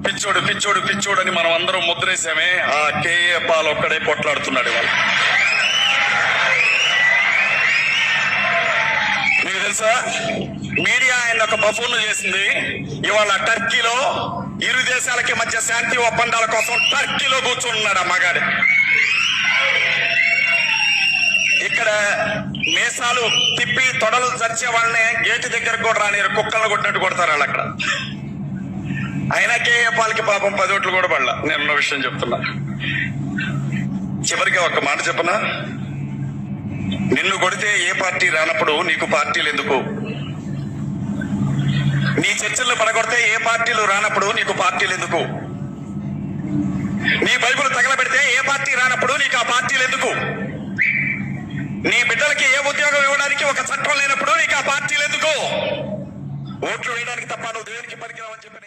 పిచ్చోడు పిచ్చోడు పిచ్చోడు అని మనం అందరం ముద్రేసామే. ఆ కేఏ పాల్ ఒక్కడే కొట్లాడుతున్నాడు ఇవాళ. మీకు తెలుసా, మీడియా ఆయన ఒక బఫూన్ చేసింది. ఇవాళ టర్కీలో ఇరు దేశాలకి మధ్య శాంతి ఒప్పందాల కోసం టర్కీలో కూర్చున్నాడు ఆ మగాడు. ఇక్కడ మీసాలు తిప్పి తొడలు చరిచే వాళ్ళని గేటు దగ్గరకు కూడా రానిరు, కుక్కలను కొట్టినట్టు కొడతారు వాళ్ళు అక్కడ. అయినా కేఏ పాల్కి పాపం 10 ఓట్లు కూడా పడలా. నేను విషయం చెప్తున్నా. చివరికి ఒక మాట చెప్పనా, నిన్ను కొడితే ఏ పార్టీ రానప్పుడు నీకు పార్టీలు ఎందుకు? నీ చర్చలను పడగొడితే ఏ పార్టీలు రానప్పుడు నీకు పార్టీలు ఎందుకు? నీ బైబుల్ తగలబెడితే ఏ పార్టీ రానప్పుడు నీకు ఆ పార్టీలు ఎందుకు? నీ బిడ్డలకి ఏ ఉద్యోగం ఇవ్వడానికి ఒక చట్టం లేనప్పుడు నీకు ఆ పార్టీలు ఎందుకు? ఓట్లు వేయడానికి తప్ప నువ్వు దేవునికి పనికిరావని చెప్పిన